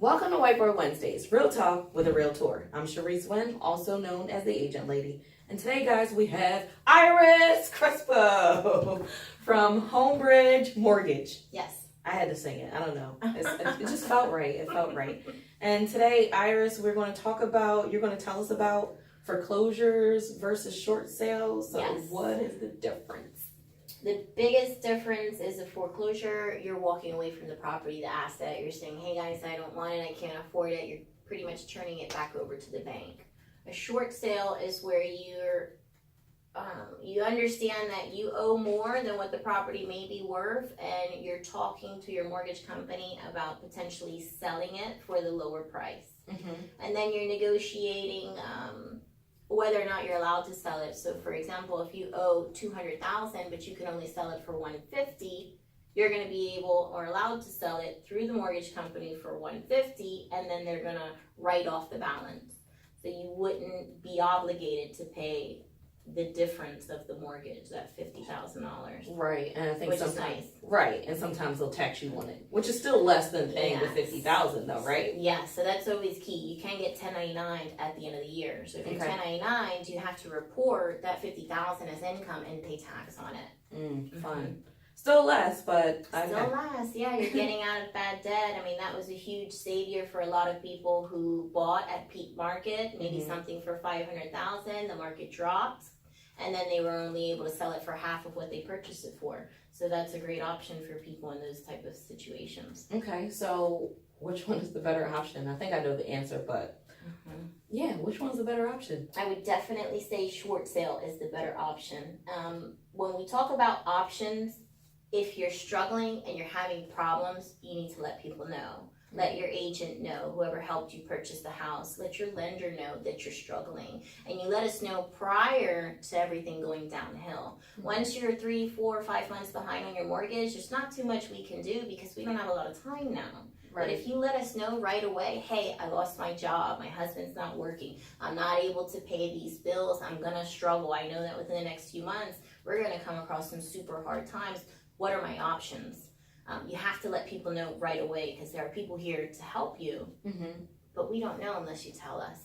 Welcome to Whiteboard Wednesdays, Real Talk with a Realtor. I'm Sharice Wynn, also known as the Agent Lady. And today, guys, we have Iris Crespo from Homebridge Mortgage. Yes. I had to sing it. I don't know. It just felt right. It felt right. And today, Iris, we're going to talk about, you're going to tell us about foreclosures versus short sales. So Yes. What is the difference? The biggest difference is a foreclosure. You're walking away from the property, the asset. You're saying, hey guys, I don't want it. I can't afford it. You're pretty much turning it back over to the bank. A short sale is where you understand that you owe more than what the property may be worth, and you're talking to your mortgage company about potentially selling it for the lower price. Mm-hmm. And then you're negotiating whether or not you're allowed to sell it. So for example, if you owe $200,000 but you can only sell it for $150,000, you're going to be able or allowed to sell it through the mortgage company for $150,000, and then they're going to write off the balance. So you wouldn't be obligated to pay the difference of the mortgage, that $50,000. Right, and I think which sometimes, is nice. Right, and sometimes they'll tax you on it, which is still less than paying the Yes. $50,000 though, right? Yeah, so that's always key. You can get 1099 at the end of the year. So if you're Okay. 1099, you have to report that $50,000 as income and pay tax on it. Fine. Still less, but Still less, yeah. You're getting out of bad debt. I mean, that was a huge savior for a lot of people who bought at peak market, maybe Mhm. something for $500,000. The market dropped, and then they were only able to sell it for half of what they purchased it for. So that's a great option for people in those type of situations. Okay, so which one is the better option? I think I know the answer, but yeah, which one's the better option? I would definitely say short sale is the better option. When we talk about options, if you're struggling and you're having problems, you need to let people know. Let your agent know, whoever helped you purchase the house. Let your lender know that you're struggling. And you let us know prior to everything going downhill. Once you're 3, 4, 5 months behind on your mortgage, there's not too much we can do because we don't have a lot of time now. But if you let us know right away, hey, I lost my job, my husband's not working, I'm not able to pay these bills, I'm gonna struggle. I know that within the next few months, we're gonna come across some super hard times. What are my options? You have to let people know right away because there are people here to help you, but we don't know unless you tell us.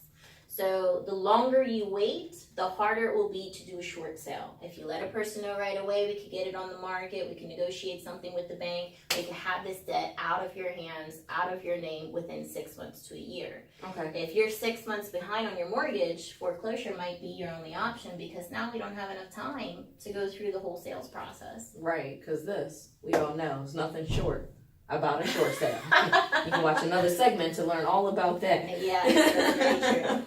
So the longer you wait, the harder it will be to do a short sale. If you let a person know right away, we can get it on the market, we can negotiate something with the bank, we can have this debt out of your hands, out of your name within 6 months to a year. Okay. If you're 6 months behind on your mortgage, foreclosure might be your only option because now we don't have enough time to go through the whole sales process. Right, because this, we all know, is nothing short about a short sale. You can watch another segment to learn all about that. Yes, that's very true.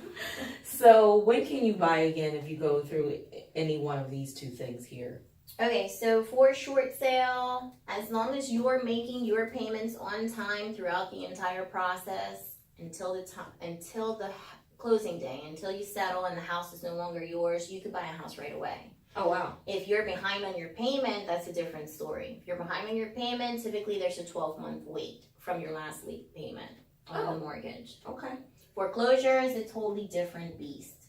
So when can you buy again if you go through any one of these two things here? Okay, so for short sale, as long as you're making your payments on time throughout the entire process until the closing day, until you settle and the house is no longer yours, you could buy a house right away. Oh, wow. If you're behind on your payment, that's a different story. If you're behind on your payment, typically there's a 12-month wait from your last late payment on the mortgage. Okay. Foreclosure is a totally different beast.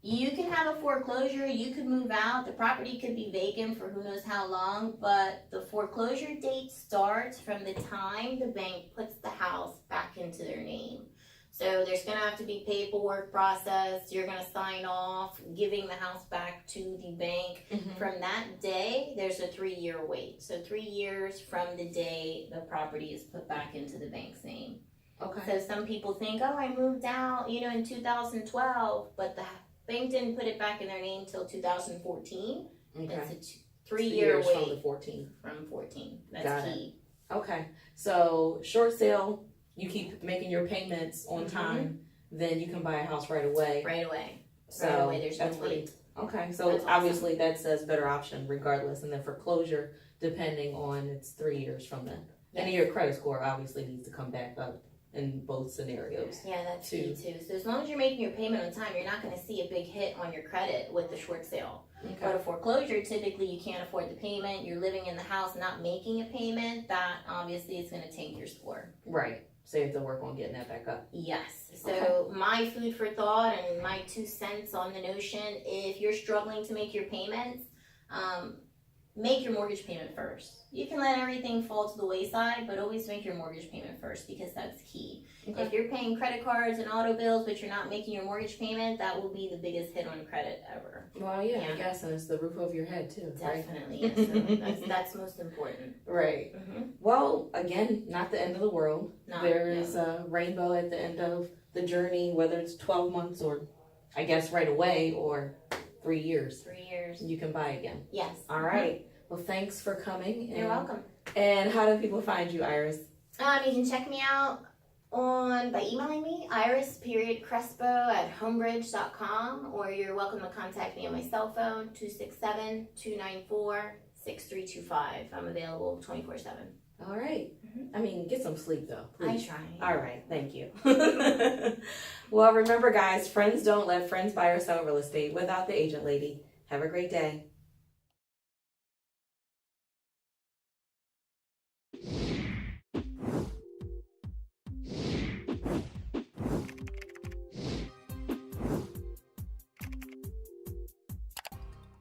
You can have a foreclosure, you could move out, the property could be vacant for who knows how long, but the foreclosure date starts from the time the bank puts the house back into their name. So there's going to have to be paperwork processed, you're going to sign off, giving the house back to the bank. From that day, there's a 3-year wait. So 3 years from the day the property is put back into the bank's name. Okay. So some people think, oh, I moved out, in 2012, but the bank didn't put it back in their name till 2014. Okay. It's a 3-year wait from the 14. from 14. That's Got key. Okay. So short sale, you keep making your payments on time, then you can buy a house right away. Right away. So Right away. There's no that's wait. Okay. So That's obviously that says better option regardless. And then foreclosure, depending on it's 3 years from then. And your credit score obviously needs to come back up in both scenarios. Yeah, that's key too. So as long as you're making your payment on time, you're not going to see a big hit on your credit with the short sale. But a foreclosure, typically you can't afford the payment, you're living in the house not making a payment, that obviously is going to tank your score. Right. So you have to work on getting that back up. Yes. So my food for thought and my 2 cents on the notion, if you're struggling to make your payments, make your mortgage payment first. You can let everything fall to the wayside, but always make your mortgage payment first because that's key. Okay. If you're paying credit cards and auto bills, but you're not making your mortgage payment, that will be the biggest hit on credit ever. Well, yeah, I guess, and it's the roof over your head too, right? Definitely, yes. So that's most important. Right. Mm-hmm. Well, again, not the end of the world. There is a rainbow at the end of the journey, whether it's 12 months or, I guess, right away, or 3 years. 3 years. You can buy again. Yes. All right. Well, thanks for coming. You're welcome. And how do people find you, Iris? You can check me out by emailing me, iris.crespo@homebridge.com, or you're welcome to contact me on my cell phone, 267-294-6325. I'm available 24/7. All right. I mean, get some sleep though, please. I try. All right. Thank you. Well, remember, guys, friends don't let friends buy or sell real estate without the agent lady. Have a great day.